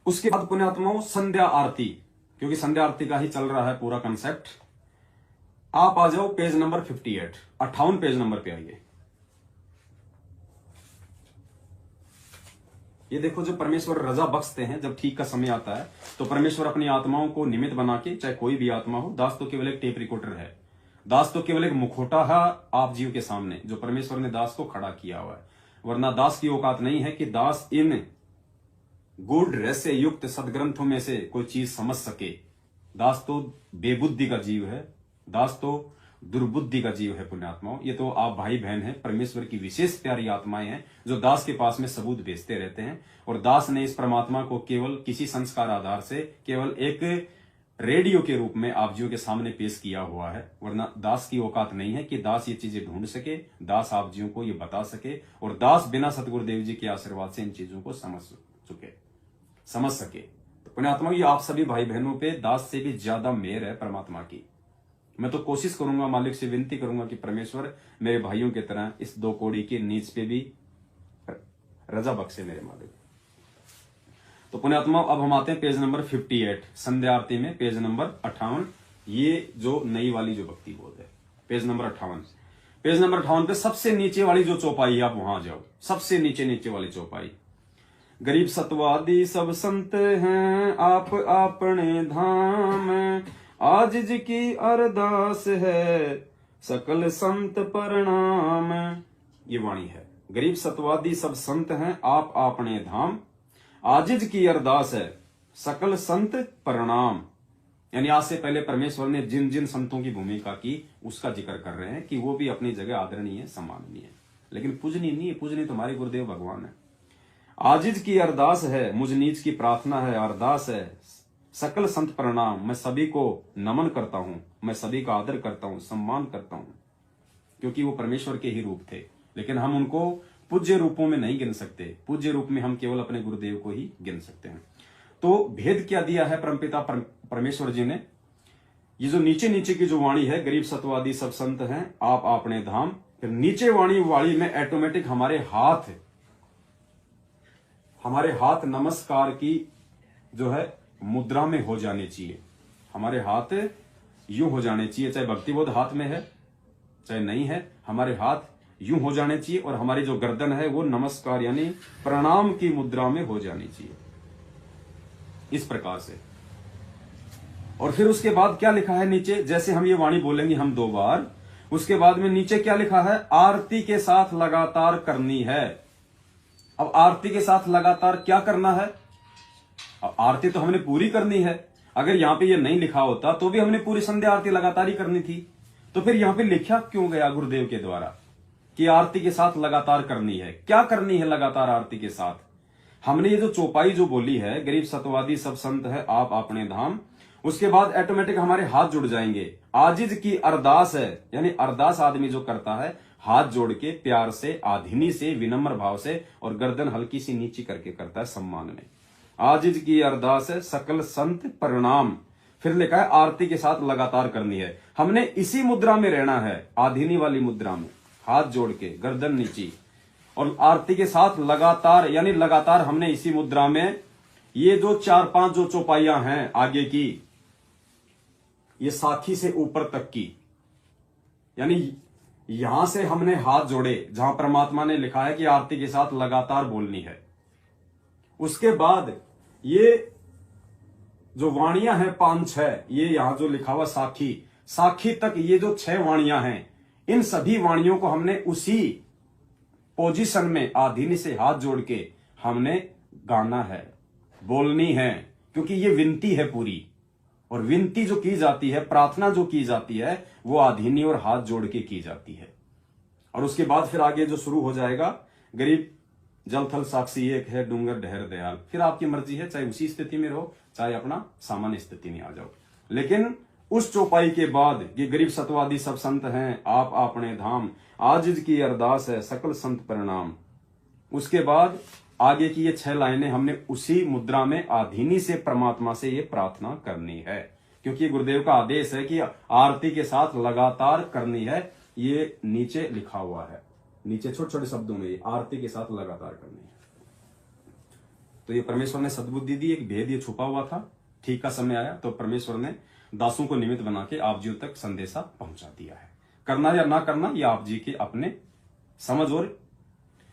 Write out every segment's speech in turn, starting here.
उसके बाद पुण्यात्माओं संध्या आरती, क्योंकि संध्या आरती का ही चल रहा है पूरा कंसेप्ट। आप आ जाओ पेज नंबर 58, 58 पेज नंबर पे आइए। ये देखो, जो परमेश्वर रजा बख्शते हैं, जब ठीक का समय आता है तो परमेश्वर अपनी आत्माओं को निमित्त बना के, चाहे कोई भी आत्मा हो, दास तो केवल एक टेप रिकॉर्डर है, दास तो केवल एक मुखौटा है आप जीव के सामने, जो परमेश्वर ने दास को खड़ा किया हुआ है। वरना दास की औकात नहीं है कि दास इन गुड रहस्य युक्त सदग्रंथों में से कोई चीज समझ सके। दास तो बेबुद्धि का जीव है, दास तो दुर्बुद्धि का जीव है। पुण्यात्माओं, ये तो आप भाई बहन हैं, परमेश्वर की विशेष प्यारी आत्माएं हैं, जो दास के पास में सबूत भेजते रहते हैं। और दास ने इस परमात्मा को केवल किसी संस्कार आधार से केवल एक रेडियो के रूप में आप जीव के सामने पेश किया हुआ है। वरना दास की औकात नहीं है कि दास ये चीजें ढूंढ सके, दास आप जीव को ये बता सके, और दास बिना सतगुरुदेव जी के आशीर्वाद से इन चीजों को समझ सके। तो पुण्यात्मा, ये आप सभी भाई बहनों पे दास से भी ज्यादा मेहर है परमात्मा की। मैं तो कोशिश करूंगा, मालिक से विनती करूंगा कि परमेश्वर मेरे भाइयों की तरह इस 2 कौड़ी के नीच पे भी रजा बख्शे मेरे मालिक। तो पुण्यात्मा, अब हम आते हैं पेज नंबर 58, संध्या आरती में पेज नंबर 58। ये जो नई वाली जो भक्ति बोध है, पेज नंबर 58। पेज नंबर 58 पे सबसे नीचे वाली जो चौपाई, आप वहां जाओ, सबसे नीचे वाली चौपाई। गरीब सतवादी सब संत हैं, आप अपने धाम, आजिज की अरदास है, सकल संत प्रणाम। ये वाणी है। गरीब सतवादी सब संत हैं, आप अपने धाम, आजिज की अरदास है, सकल संत प्रणाम। यानी आज से पहले परमेश्वर ने जिन जिन संतों की भूमिका की उसका जिक्र कर रहे हैं कि वो भी अपनी जगह आदरणीय, सम्माननीय है, लेकिन पूजनीय नहीं है। पूजनीय तुम्हारे गुरुदेव भगवान है। आजिज की अरदास है, मुझ नीच की प्रार्थना है, अरदास है, सकल संत प्रणाम। मैं सभी को नमन करता हूं, मैं सभी का आदर करता हूं, सम्मान करता हूं, क्योंकि वो परमेश्वर के ही रूप थे। लेकिन हम उनको पूज्य रूपों में नहीं गिन सकते। पूज्य रूप में हम केवल अपने गुरुदेव को ही गिन सकते हैं। तो भेद क्या दिया है परमपिता परमेश्वर जी ने? ये जो नीचे की जो वाणी है, गरीब सतवादी सब संत हैं, आप अपने धाम, फिर नीचे वाणी में ऑटोमेटिक हमारे हाथ नमस्कार की जो है मुद्रा में हो जाने चाहिए। हमारे हाथ यूं हो जाने चाहिए, चाहे भक्तिबोध हाथ में है चाहे नहीं है, हमारे हाथ यूं हो जाने चाहिए, और हमारी जो गर्दन है वो नमस्कार यानी प्रणाम की मुद्रा में हो जानी चाहिए, इस प्रकार से। और फिर उसके बाद क्या लिखा है नीचे? जैसे हम ये वाणी बोलेंगे हम 2 बार, उसके बाद में नीचे क्या लिखा है? आरती के साथ लगातार करनी है। अब आरती के साथ लगातार क्या करना है? अब आरती तो हमने पूरी करनी है। अगर यहां पे ये नहीं लिखा होता तो भी हमने पूरी संध्या आरती लगातार ही करनी थी। तो फिर यहां पे लिखा क्यों गया गुरुदेव के द्वारा कि आरती के साथ लगातार करनी है? क्या करनी है लगातार आरती के साथ? हमने ये जो चौपाई जो बोली है, गरीब सतवादी सब संत है, आप अपने धाम, उसके बाद ऑटोमेटिक हमारे हाथ जुड़ जाएंगे। आजिज की अरदास है, यानी अरदास आदमी जो करता है हाथ जोड़ के प्यार से, आधीनी से, विनम्र भाव से, और गर्दन हल्की सी नीची करके करता है सम्मान में। आजिज की अरदास है, सकल संत प्रणाम। फिर लिखा है आरती के साथ लगातार करनी है। हमने इसी मुद्रा में रहना है, आधीनी वाली मुद्रा में, हाथ जोड़ के, गर्दन नीची, और आरती के साथ लगातार, यानी लगातार हमने इसी मुद्रा में, ये जो 4-5 जो चौपाइयां हैं आगे की, ये साखी से ऊपर तक की, यानी यहां से हमने हाथ जोड़े जहां परमात्मा ने लिखा है कि आरती के साथ लगातार बोलनी है। उसके बाद ये जो वाणियां हैं 5-6, ये यहां जो लिखा हुआ साखी तक, ये जो 6 वाणियां हैं, इन सभी वाणियों को हमने उसी पोजीशन में आधीनी से हाथ जोड़ के हमने गाना है, बोलनी है, क्योंकि ये विनती है पूरी। और विनती जो की जाती है, प्रार्थना जो की जाती है, वो आधीनी और हाथ जोड़ के की जाती है। और उसके बाद फिर आगे जो शुरू हो जाएगा, गरीब जल थल साक्षी एक है, डूंगर ढहर दयाल। फिर आपकी मर्जी है, चाहे उसी स्थिति में रहो, चाहे अपना सामान्य स्थिति में आ जाओ। लेकिन उस चौपाई के बाद ये गरीब सतवादी सब संत हैं, आप अपने धाम, आजिज की अरदास है, सकल संत प्रणाम। उसके बाद आगे की ये 6 लाइनें हमने उसी मुद्रा में आधीनी से परमात्मा से ये प्रार्थना करनी है, क्योंकि गुरुदेव का आदेश है कि आरती के साथ लगातार करनी है। ये नीचे लिखा हुआ है, नीचे छोटे छोटे शब्दों में, आरती के साथ लगातार करनी है। तो ये परमेश्वर ने सद्बुद्धि दी, एक भेद ये छुपा हुआ था। ठीक का समय आया तो परमेश्वर ने दासों को निमित्त बना के आप जी तक संदेशा पहुंचा दिया है। करना या ना करना ये आप जी के अपने समझ और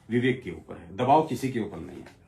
विवेक के ऊपर है, दबाव किसी के ऊपर नहीं है।